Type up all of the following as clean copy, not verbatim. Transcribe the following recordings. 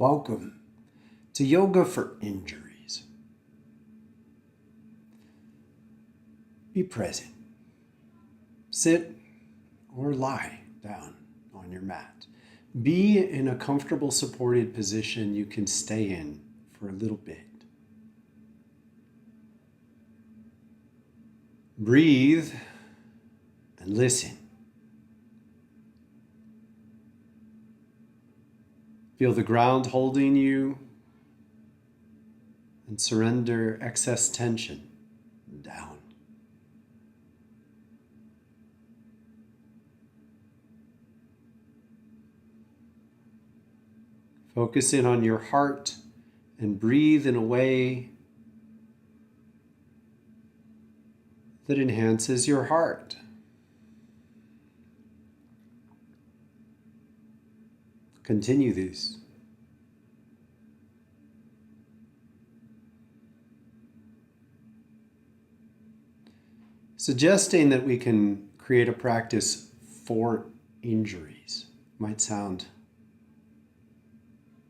Welcome to Yoga for Injuries. Be present. Sit or lie down on your mat. Be in a comfortable, supported position you can stay in for a little bit. Breathe and listen. Feel the ground holding you and surrender excess tension down. Focus in on your heart and breathe in a way that enhances your heart. Continue this. Suggesting that we can create a practice for injuries might sound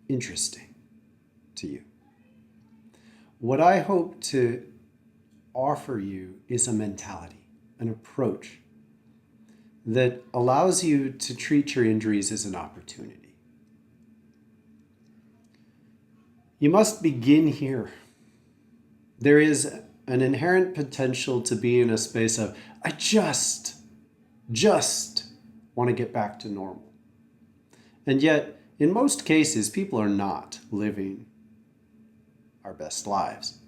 interesting to you. What I hope to offer you is a mentality, an approach that allows you to treat your injuries as an opportunity. You must begin here. There is an inherent potential to be in a space of, I just want to get back to normal. And yet, in most cases, people are not living our best lives.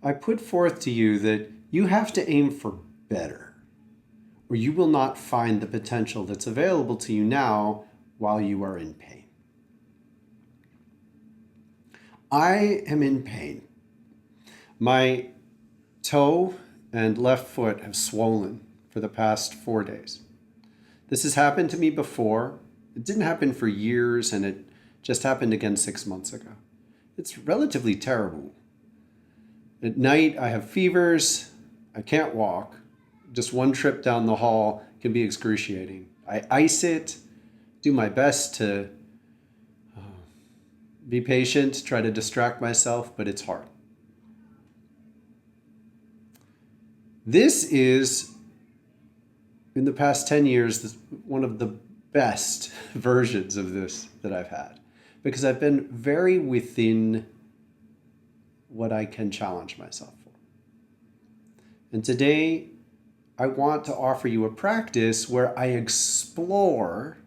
I put forth to you that you have to aim for better, or you will not find the potential that's available to you now while you are in pain. I am in pain. My toe and left foot have swollen for the past 4 days. This has happened to me before. It didn't happen for years, and it just happened again 6 months ago. It's relatively terrible. At night, I have fevers. I can't walk. Just one trip down the hall can be excruciating. I ice it, do my best to be patient, try to distract myself, but it's hard. This is, in the past 10 years, one of the best versions of this that I've had, because I've been very within what I can challenge myself for. And today, I want to offer you a practice where I explore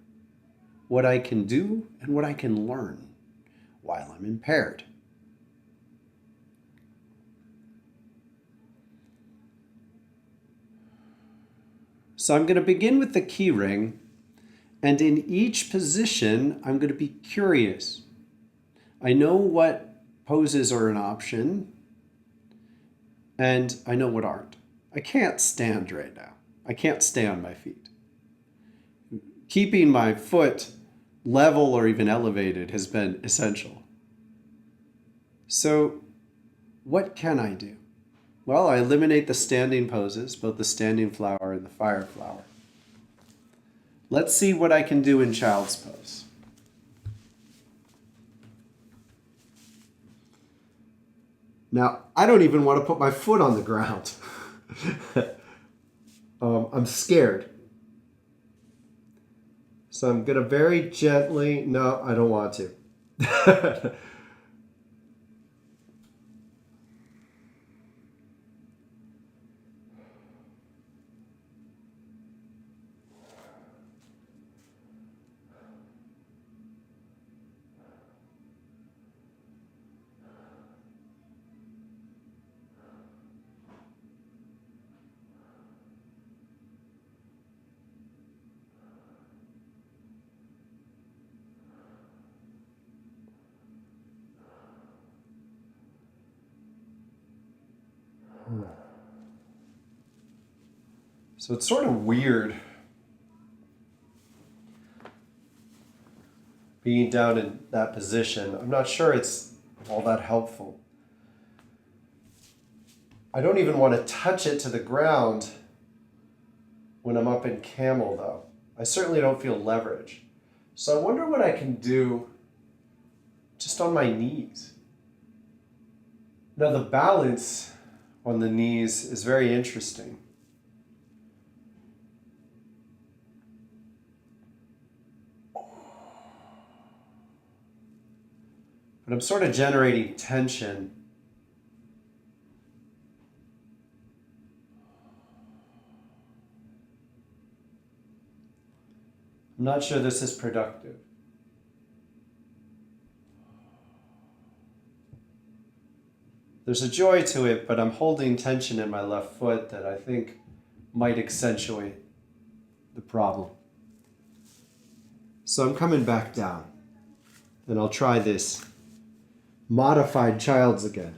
what I can do and what I can learn while I'm impaired. So I'm going to begin with the key ring, and in each position, I'm going to be curious. I know what poses are an option, and I know what aren't. I can't stand right now. I can't stay on my feet. Keeping my foot level or even elevated has been essential. So what can I do? Well, I eliminate the standing poses, both the standing flower and the fire flower. Let's see what I can do in child's pose. Now, I don't even want to put my foot on the ground. I'm scared. So I'm going to very gently, no, I don't want to. So it's sort of weird being down in that position. I'm not sure it's all that helpful. I don't even want to touch it to the ground when I'm up in camel, though. I certainly don't feel leverage. So I wonder what I can do just on my knees. Now the balance on the knees is very interesting. But I'm sort of generating tension. I'm not sure this is productive. There's a joy to it, but I'm holding tension in my left foot that I think might accentuate the problem. So I'm coming back down, and I'll try this modified child's again.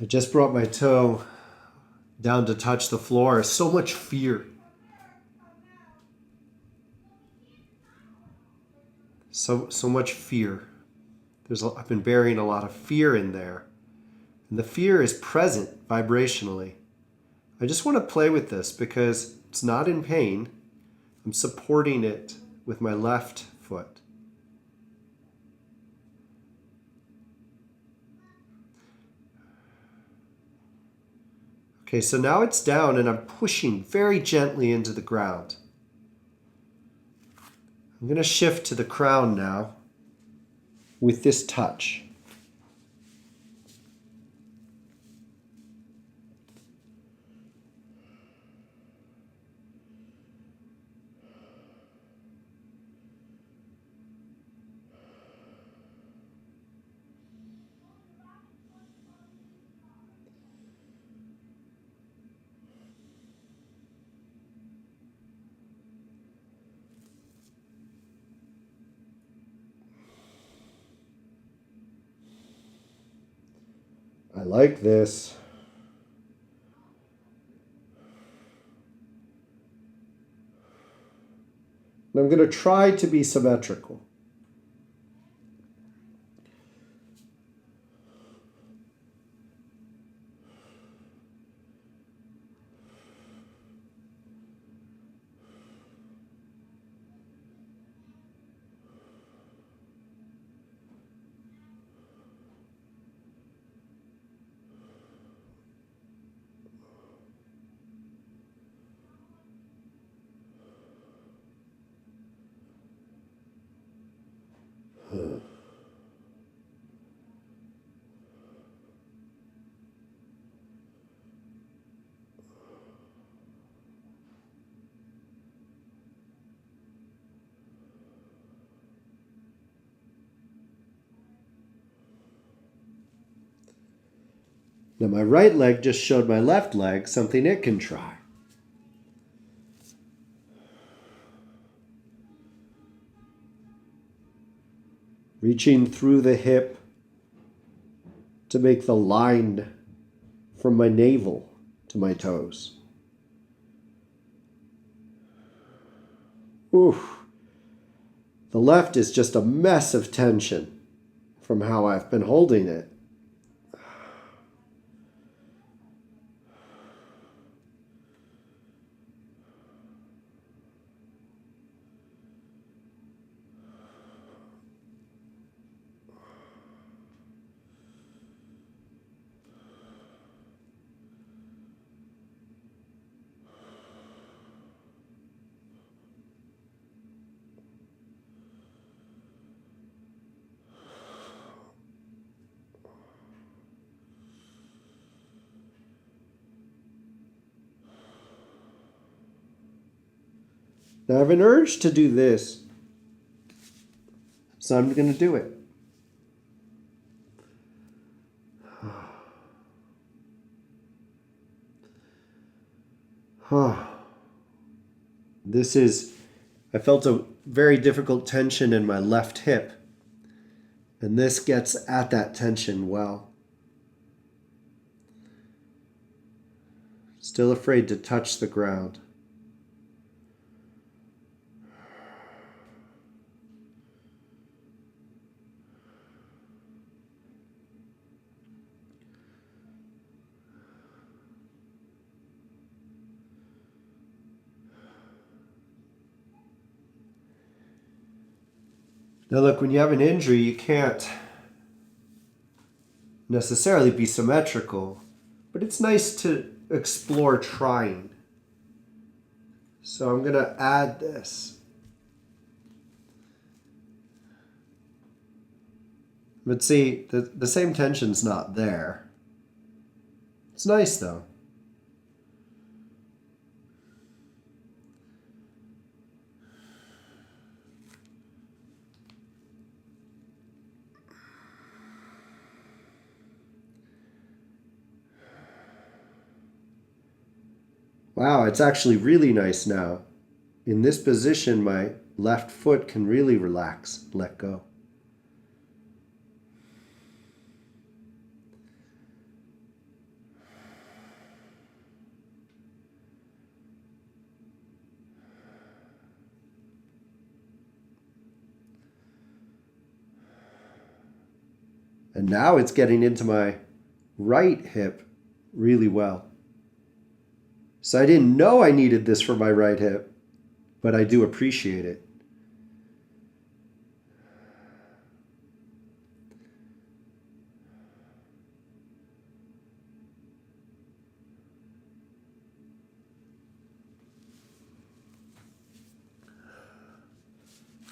I just brought my toe down to touch the floor. So much fear. So much fear. I've been burying a lot of fear in there. And the fear is present vibrationally. I just want to play with this because it's not in pain. I'm supporting it with my left foot. Okay, so now it's down and I'm pushing very gently into the ground. I'm going to shift to the crown now with this touch. I like this. And I'm going to try to be symmetrical. Now my right leg just showed my left leg something it can try. Reaching through the hip to make the line from my navel to my toes. Oof. The left is just a mess of tension from how I've been holding it. Now I have an urge to do this, so I'm going to do it. I felt a very difficult tension in my left hip, and this gets at that tension well. Still afraid to touch the ground. Now look, when you have an injury, you can't necessarily be symmetrical, but it's nice to explore trying. So I'm going to add this. But see, the same tension's not there. It's nice though. Wow, it's actually really nice now. In this position, my left foot can really relax, let go. And now it's getting into my right hip really well. So I didn't know I needed this for my right hip, but I do appreciate it.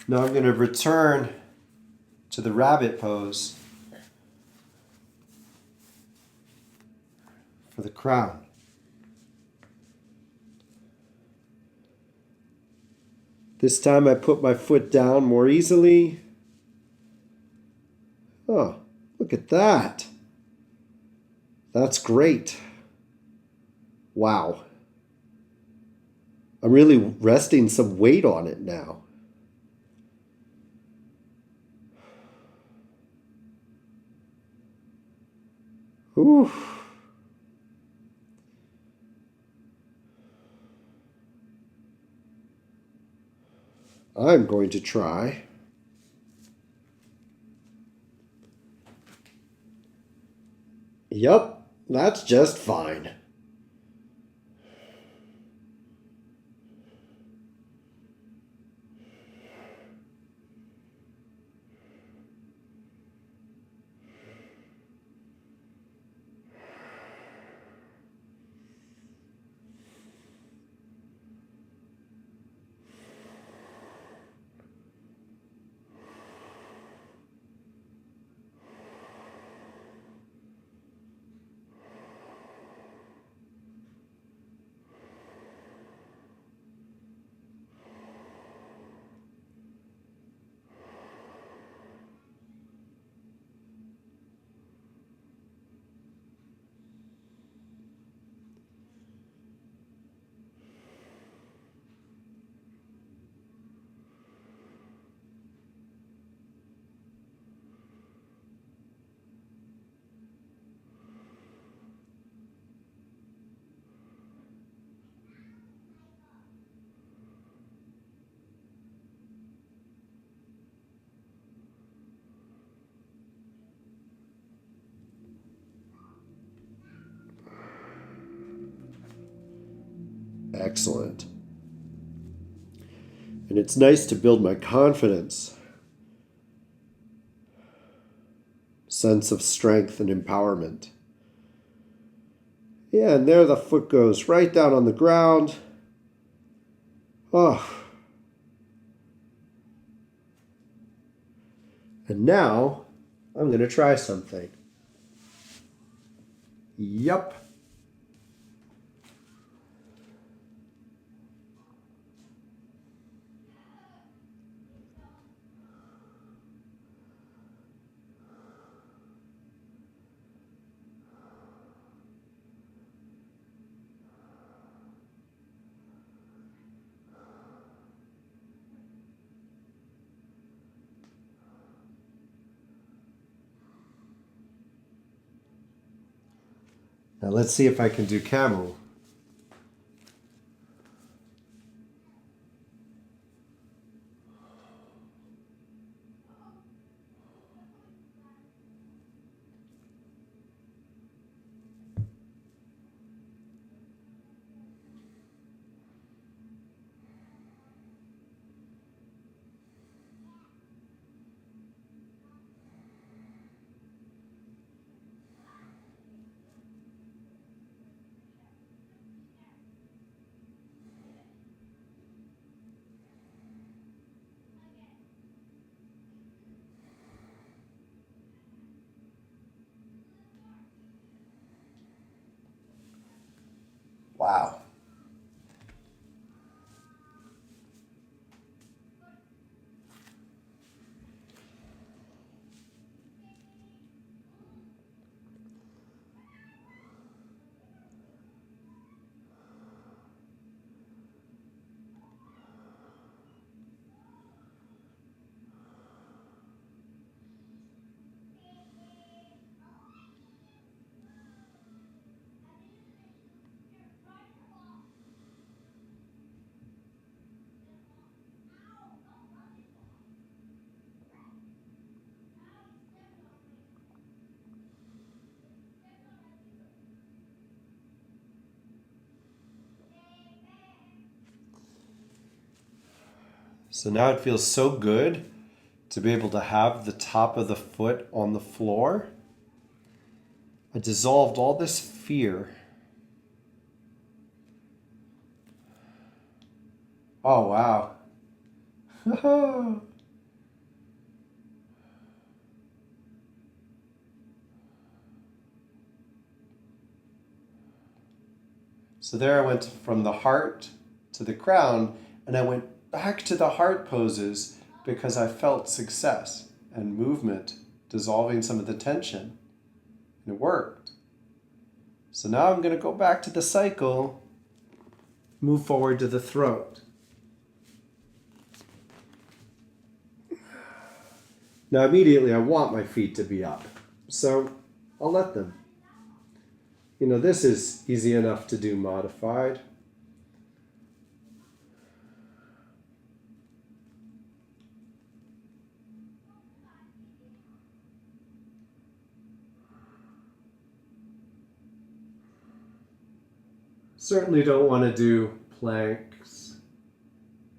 Now I'm going to return to the rabbit pose for the crown. This time I put my foot down more easily. Oh, look at that. That's great. Wow. I'm really resting some weight on it now. Ooh. I'm going to try. Yep, that's just fine. Excellent. And it's nice to build my confidence, sense of strength and empowerment. Yeah, and there the foot goes right down on the ground. Oh. And now I'm going to try something. Yup. Now let's see if I can do camel. Wow. So now it feels so good to be able to have the top of the foot on the floor. I dissolved all this fear. Oh, wow. So there I went from the heart to the crown, and I went back to the heart poses because I felt success and movement, dissolving some of the tension. And it worked. So now I'm going to go back to the cycle, move forward to the throat. Now immediately I want my feet to be up, so I'll let them. You know, this is easy enough to do modified. Certainly don't want to do planks.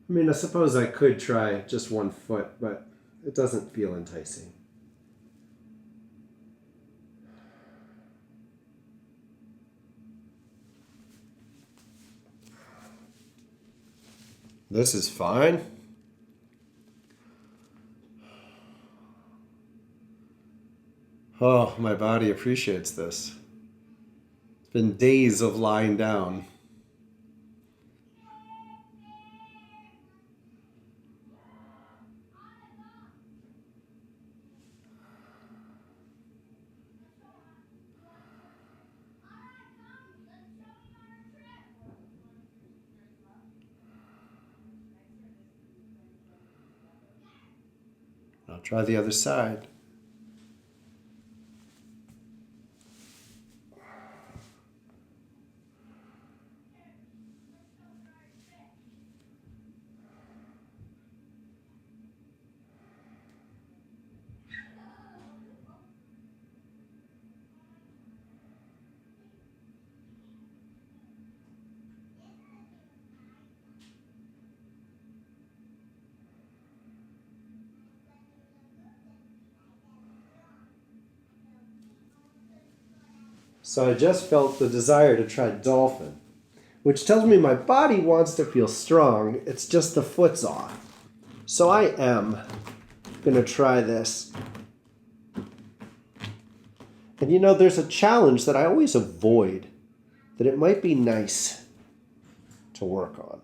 I mean, I suppose I could try just one foot, but it doesn't feel enticing. This is fine. Oh, my body appreciates this. It's been days of lying down. I'll try the other side. So I just felt the desire to try dolphin, which tells me my body wants to feel strong. It's just the foot's off. So I am going to try this. And you know, there's a challenge that I always avoid that it might be nice to work on.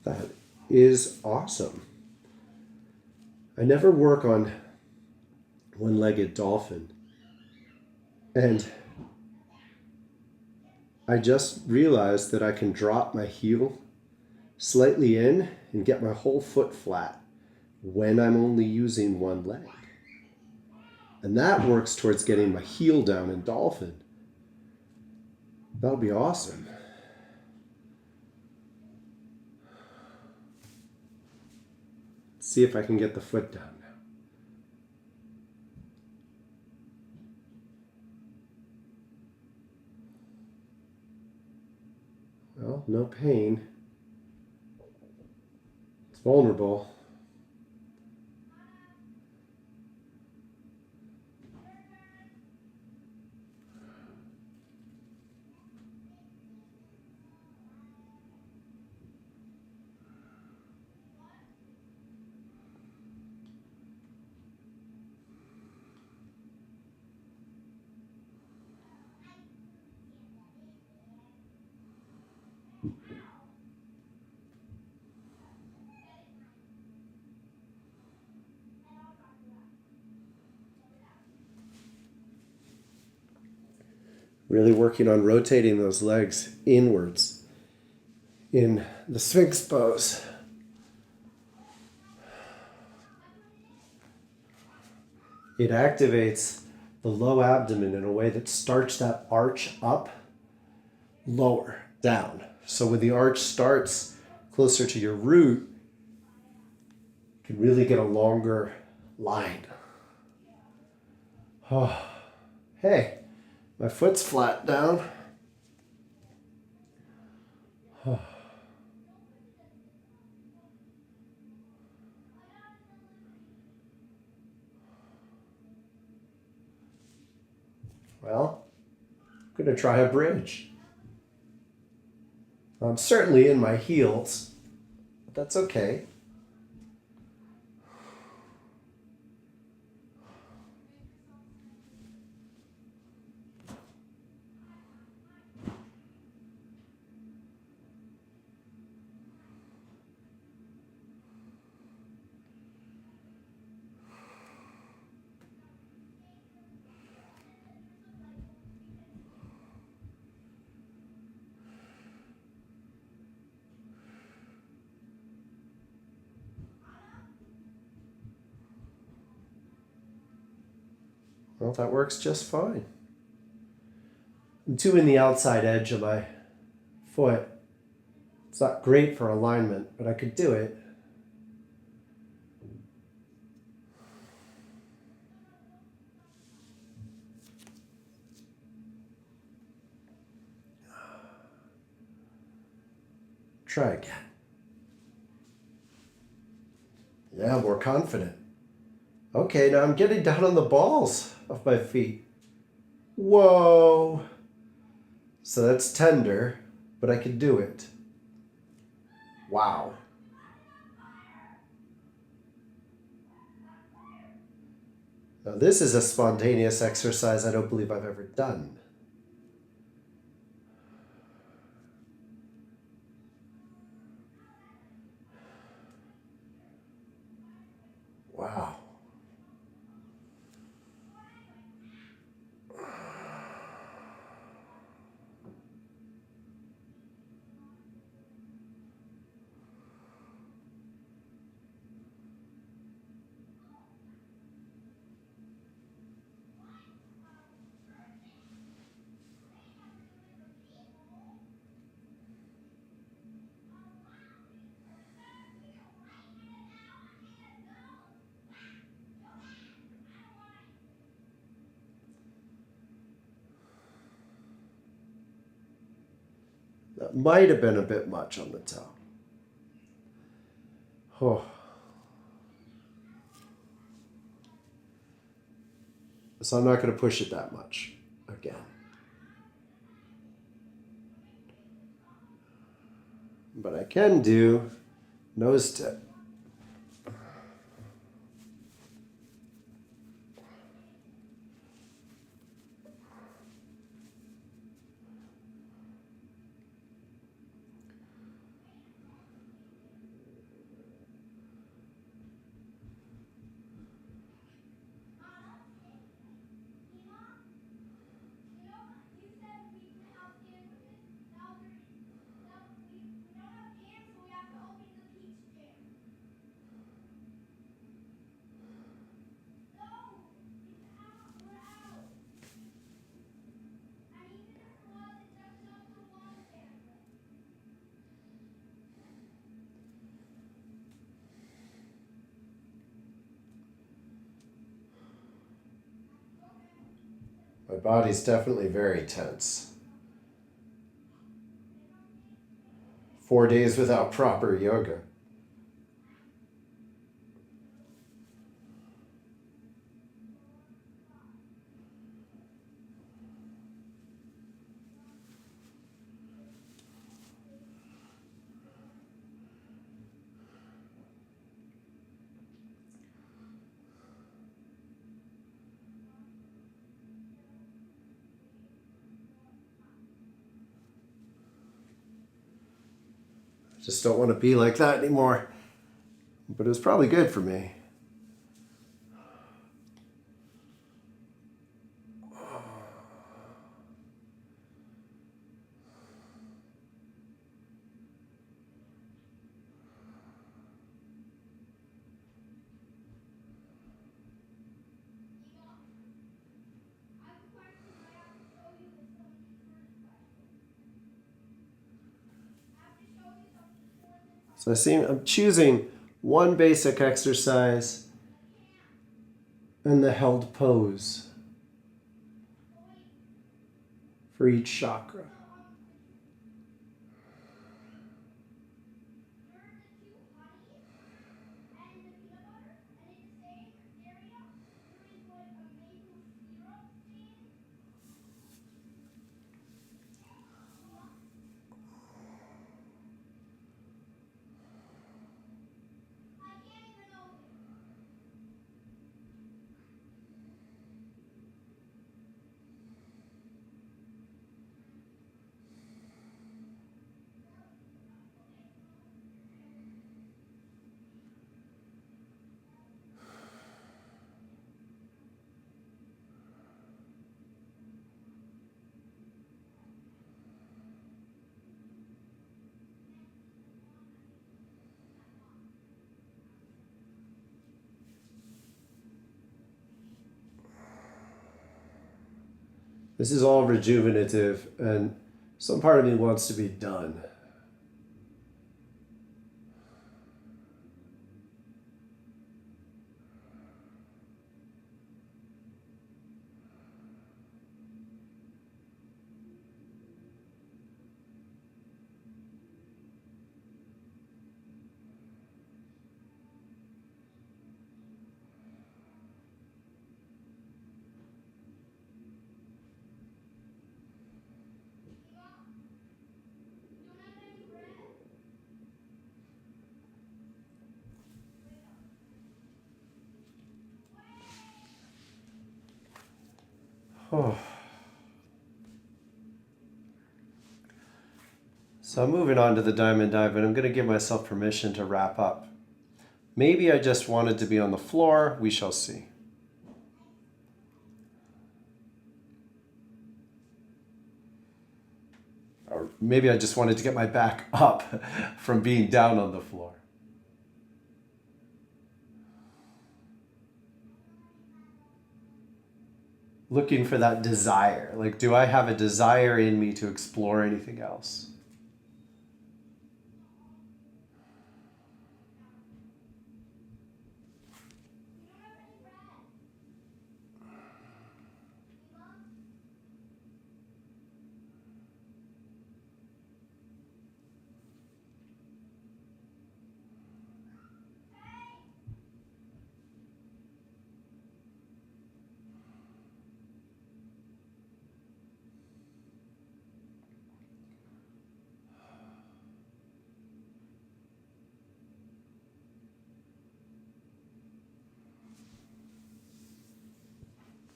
That is awesome. I never work on one-legged dolphin. And I just realized that I can drop my heel slightly in and get my whole foot flat when I'm only using one leg. And that works towards getting my heel down in dolphin. That'll be awesome. See if I can get the foot down now. Well, no pain. It's vulnerable. Really working on rotating those legs inwards in the Sphinx pose. It activates the low abdomen in a way that starts that arch up, lower, down. So when the arch starts closer to your root, you can really get a longer line. Oh, hey, my foot's flat down. Oh. Well, I'm going to try a bridge. I'm certainly in my heels, but that's okay. Well, that works just fine. I'm doing the outside edge of my foot. It's not great for alignment, but I could do it. Try again. Yeah, more confident. Okay, now I'm getting down on the balls of my feet. Whoa. So that's tender, but I can do it. Wow. Now this is a spontaneous exercise I don't believe I've ever done. Wow. That might have been a bit much on the toe. Oh. So I'm not going to push it that much again. But I can do nose tip. My body's definitely very tense. 4 days without proper yoga. Just don't want to be like that anymore. But it was probably good for me. So I'm choosing one basic exercise and the held pose for each chakra. This is all rejuvenative, and some part of me wants to be done. Oh. So I'm moving on to the diamond dive, but I'm going to give myself permission to wrap up. Maybe I just wanted to be on the floor. We shall see. Or maybe I just wanted to get my back up from being down on the floor. Looking for that desire. Like, do I have a desire in me to explore anything else?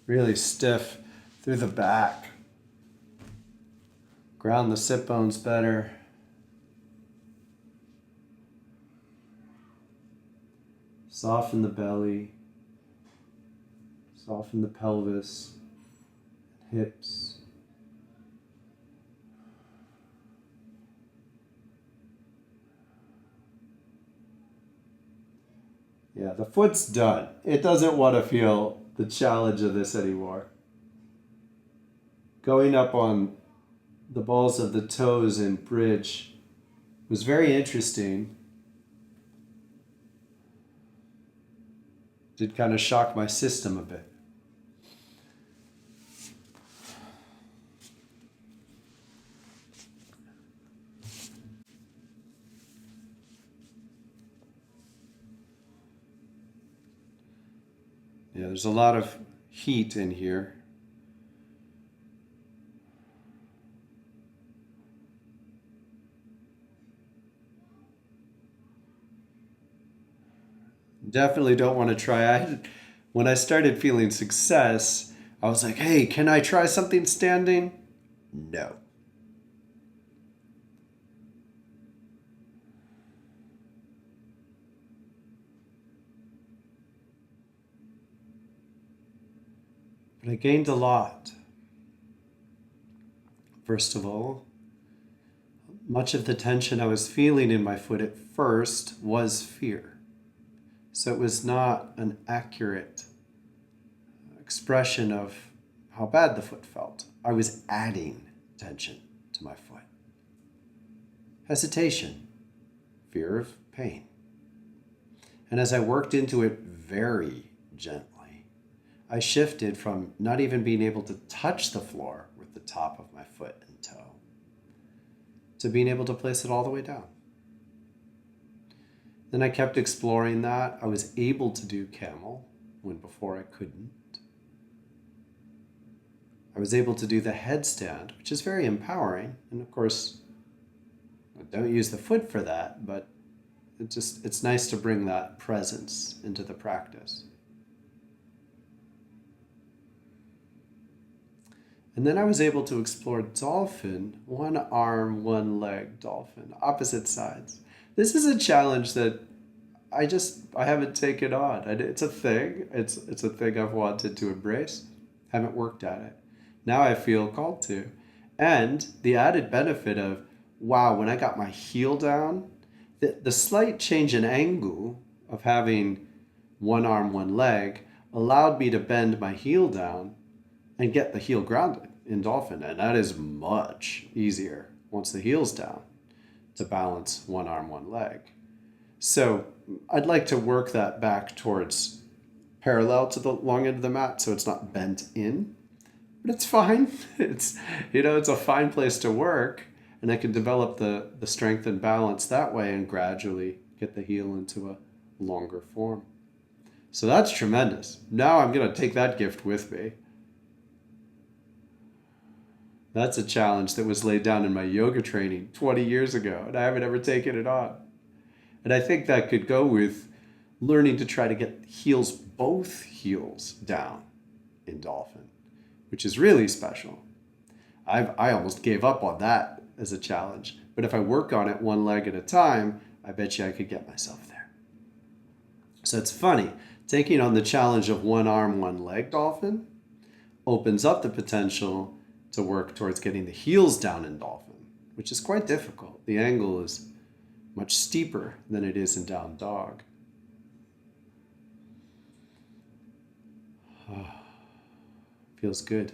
Really stiff through the back. Ground the sit bones better. Soften the belly. Soften the pelvis, hips. Yeah, the foot's done. It doesn't want to feel the challenge of this anymore. Going up on the balls of the toes in bridge was very interesting. Did kind of shock my system a bit. Yeah, there's a lot of heat in here. Definitely don't want to try. When I started feeling success, I was like, hey, can I try something standing? No. But I gained a lot. First of all, much of the tension I was feeling in my foot at first was fear. So it was not an accurate expression of how bad the foot felt. I was adding tension to my foot. Hesitation, fear of pain. And as I worked into it very gently, I shifted from not even being able to touch the floor with the top of my foot and toe to being able to place it all the way down. Then I kept exploring that. I was able to do camel when before I couldn't. I was able to do the headstand, which is very empowering. And of course, I don't use the foot for that, but it's nice to bring that presence into the practice. And then I was able to explore dolphin, one arm, one leg dolphin, opposite sides. This is a challenge that I haven't taken on. It's a thing. It's a thing I've wanted to embrace. Haven't worked at it. Now I feel called to. And the added benefit of, wow, when I got my heel down, the slight change in angle of having one arm, one leg allowed me to bend my heel down and get the heel grounded in dolphin. And that is much easier once the heel's down to balance one arm, one leg. So I'd like to work that back towards parallel to the long end of the mat so it's not bent in. But it's fine. It's a fine place to work, and I can develop the strength and balance that way and gradually get the heel into a longer form. So that's tremendous. Now I'm going to take that gift with me. That's a challenge that was laid down in my yoga training 20 years ago, and I haven't ever taken it on. And I think that could go with learning to try to get both heels down in dolphin, which is really special. I almost gave up on that as a challenge. But if I work on it one leg at a time, I bet you I could get myself there. So it's funny. Taking on the challenge of one arm, one leg dolphin opens up the potential to work towards getting the heels down in dolphin, which is quite difficult. The angle is much steeper than it is in down dog. Feels good.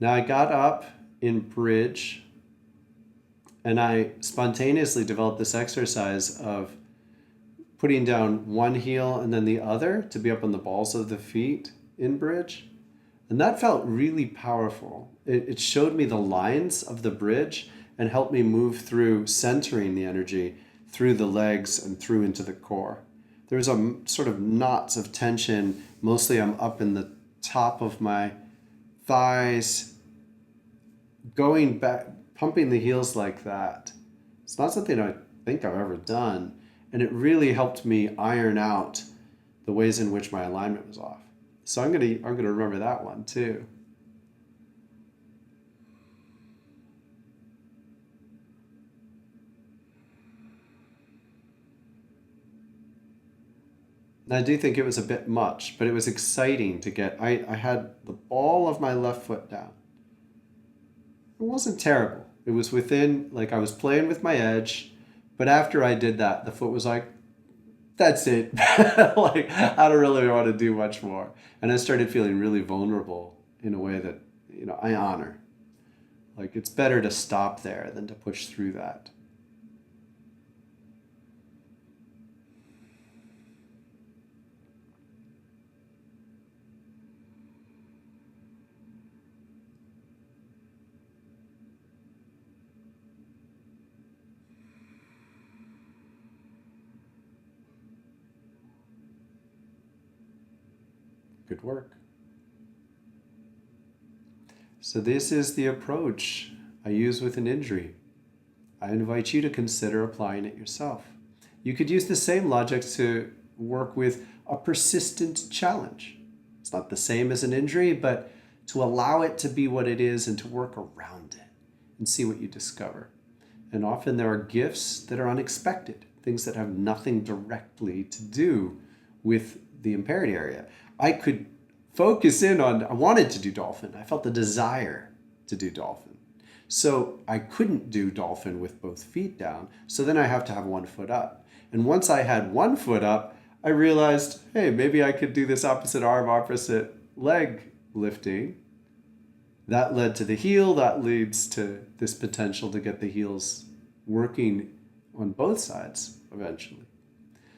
Now I got up in bridge and I spontaneously developed this exercise of putting down one heel and then the other to be up on the balls of the feet in bridge. And that felt really powerful. It showed me the lines of the bridge and helped me move through centering the energy through the legs and through into the core. There's a sort of knots of tension. Mostly I'm up in the top of my thighs, going back, pumping the heels like that. It's not something I think I've ever done. And it really helped me iron out the ways in which my alignment was off. So I'm gonna remember that one too. And I do think it was a bit much, but it was exciting to get. I had the ball of my left foot down. It wasn't terrible. It was within, like I was playing with my edge, but after I did that, the foot was like, that's it. Like, I don't really want to do much more. And I started feeling really vulnerable in a way that, I honor. Like, it's better to stop there than to push through that. Good work. So this is the approach I use with an injury. I invite you to consider applying it yourself. You could use the same logic to work with a persistent challenge. It's not the same as an injury, but to allow it to be what it is and to work around it and see what you discover. And often there are gifts that are unexpected, things that have nothing directly to do with the impaired area. I could focus in on, I wanted to do dolphin. I felt the desire to do dolphin. So I couldn't do dolphin with both feet down. So then I have to have one foot up. And once I had one foot up, I realized, hey, maybe I could do this opposite arm, opposite leg lifting. That led to the heel. That leads to this potential to get the heels working on both sides eventually.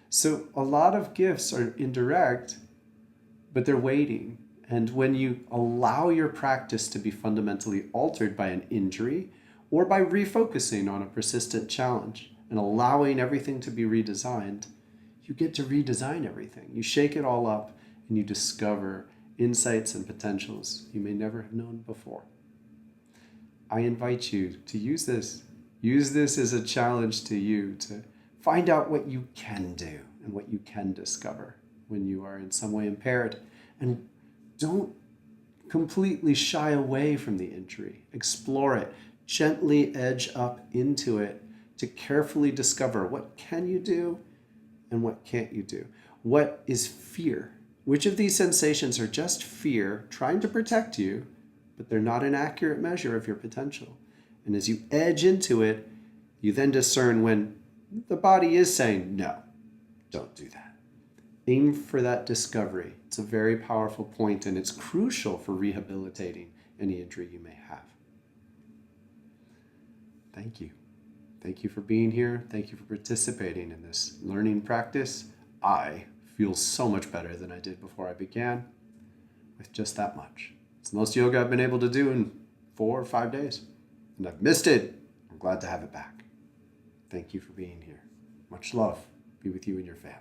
So a lot of gifts are indirect, but they're waiting. And when you allow your practice to be fundamentally altered by an injury or by refocusing on a persistent challenge and allowing everything to be redesigned, you get to redesign everything. You shake it all up and you discover insights and potentials you may never have known before. I invite you to use this. Use this as a challenge to you to find out what you can do and what you can discover when you are in some way impaired. And don't completely shy away from the injury. Explore it. Gently edge up into it to carefully discover what can you do and what can't you do. What is fear? Which of these sensations are just fear trying to protect you, but they're not an accurate measure of your potential? And as you edge into it, you then discern when the body is saying, no, don't do that. Aim for that discovery. It's a very powerful point, and it's crucial for rehabilitating any injury you may have. Thank you. Thank you for being here. Thank you for participating in this learning practice. I feel so much better than I did before I began with just that much. It's the most yoga I've been able to do in 4 or 5 days, and I've missed it. I'm glad to have it back. Thank you for being here. Much love be with you and your family.